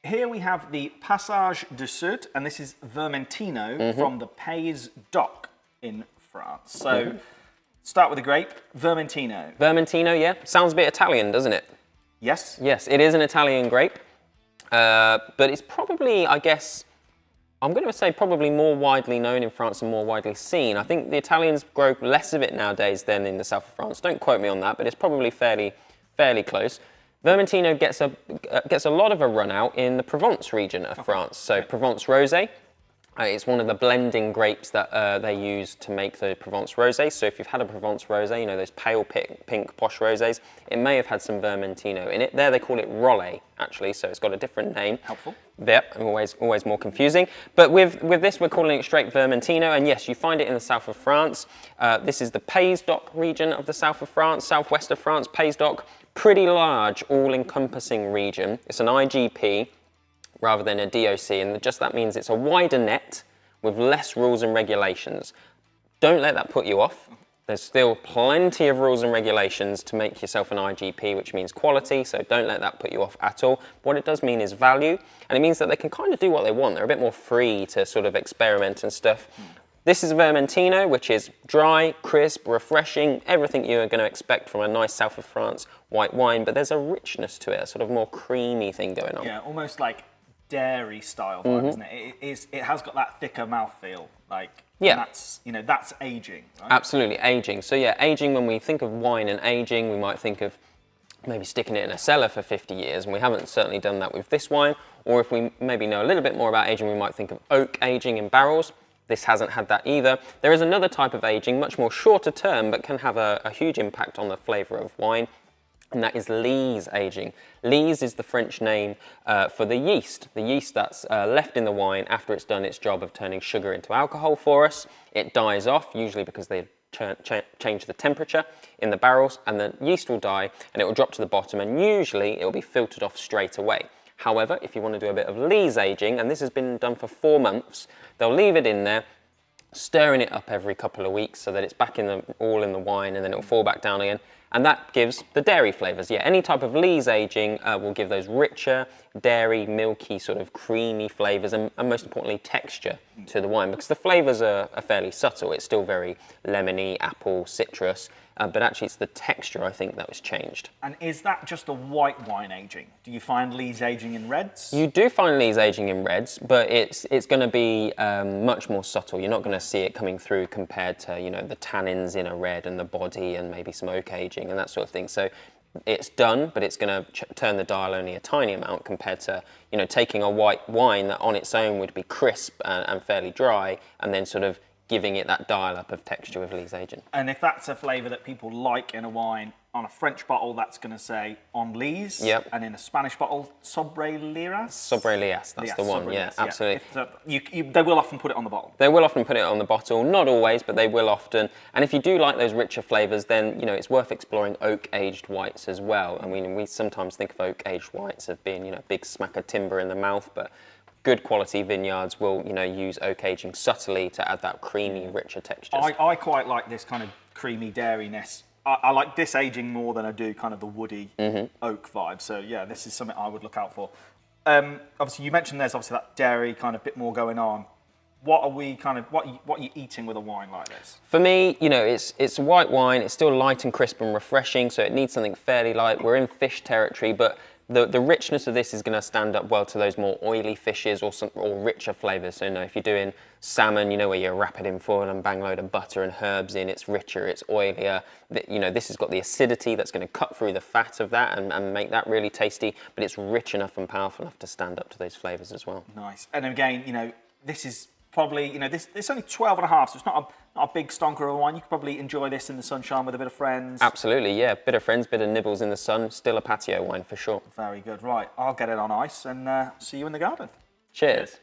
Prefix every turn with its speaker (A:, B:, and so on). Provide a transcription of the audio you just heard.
A: here we have the Passage du Sud, and this is Vermentino from the Pays d'Oc in France. So, start with the grape, Vermentino.
B: Vermentino, yeah. Sounds a bit Italian, doesn't it?
A: Yes?
B: Yes, it is an Italian grape. But it's probably, I guess, I'm going to say probably more widely known in France and more widely seen. I think the Italians grow less of it nowadays than in the south of France. Don't quote me on that, but it's probably fairly close. Vermentino gets a lot of a run out in the Provence region of France. So Provence Rosé. It's one of the blending grapes that they use to make the Provence Rosé. So if you've had a Provence Rosé, you know, those pale pink posh rosés, it may have had some Vermentino in it. There they call it Rollet, actually, so it's got a different name.
A: Helpful.
B: Yep, always more confusing. But with this, we're calling it straight Vermentino, and yes, you find it in the south of France. This is the Pays d'Oc region of the south of France, southwest of France, Pays d'Oc. Pretty large, all-encompassing region. It's an IGP rather than a DOC, and just that means it's a wider net with less rules and regulations. Don't let that put you off. There's still plenty of rules and regulations to make yourself an IGP, which means quality, so don't let that put you off at all. What it does mean is value, and it means that they can kind of do what they want. They're a bit more free to sort of experiment and stuff. This is Vermentino, which is dry, crisp, refreshing, everything you're going to expect from a nice south of France white wine, but there's a richness to it, a sort of more creamy thing going on.
A: Yeah, almost like dairy style vibe, isn't it? It has got that thicker mouthfeel, like,
B: yeah.
A: That's, you know, that's aging, right?
B: Absolutely, aging. So yeah, aging, when we think of wine and aging, we might think of maybe sticking it in a cellar for 50 years, and we haven't certainly done that with this wine. Or if we maybe know a little bit more about aging, we might think of oak aging in barrels. This hasn't had that either. There is another type of aging, much more shorter term, but can have a huge impact on the flavour of wine, and that is lees aging. Lees is the French name for the yeast that's left in the wine after it's done its job of turning sugar into alcohol for us. It dies off, usually because they change the temperature in the barrels, and the yeast will die and it will drop to the bottom, and usually it will be filtered off straight away. However, if you want to do a bit of lees aging, and this has been done for 4 months, they'll leave it in there, stirring it up every couple of weeks so that it's back all in the wine, and then it'll fall back down again. And that gives the dairy flavours. Yeah, any type of lees aging will give those richer, dairy, milky, sort of creamy flavours, and most importantly, texture to the wine, because the flavours are fairly subtle. It's still very lemony, apple, citrus, but actually it's the texture, I think, that was changed.
A: And is that just a white wine aging? Do you find lees aging in reds?
B: You do find lees aging in reds, but it's going to be much more subtle. You're not going to see it coming through compared to, you know, the tannins in a red and the body and maybe some oak aging and that sort of thing. So it's done, but it's going to turn the dial only a tiny amount compared to, you know, taking a white wine that on its own would be crisp and fairly dry, and then sort of giving it that dial up of texture with lees aging.
A: And if that's a flavour that people like in a wine, on a French bottle, that's going to say on lees.
B: Yep.
A: And in a Spanish bottle, sobre liras?
B: Sobre lias, that's the one, yeah, absolutely.
A: They will often put it on the bottle.
B: They will often put it on the bottle, not always, but they will often. And if you do like those richer flavours, then, you know, it's worth exploring oak-aged whites as well. I mean, we sometimes think of oak-aged whites as being, you know, a big smack of timber in the mouth, but good quality vineyards will, you know, use oak aging subtly to add that creamy, richer texture.
A: I quite like this kind of creamy dairiness. I like this aging more than I do kind of the woody oak vibe. So yeah, this is something I would look out for. Obviously, you mentioned there's obviously that dairy kind of bit more going on. What are you eating with a wine like this?
B: For me, you know, it's white wine. It's still light and crisp and refreshing, so it needs something fairly light. We're in fish territory, but the richness of this is going to stand up well to those more oily fishes or richer flavours. So, you know, if you're doing salmon, you know, where you wrap it in foil and bang load of butter and herbs in, it's richer, it's oilier. You know, this has got the acidity that's going to cut through the fat of that and make that really tasty, but it's rich enough and powerful enough to stand up to those flavours as well.
A: Nice. And again, you know, this is probably, you know, it's only 12.5, so it's not a big stonker of a wine. You could probably enjoy this in the sunshine with a bit of friends.
B: Absolutely, yeah. Bit of friends, bit of nibbles in the sun. Still a patio wine for sure.
A: Very good. Right, I'll get it on ice and see you in the garden.
B: Cheers.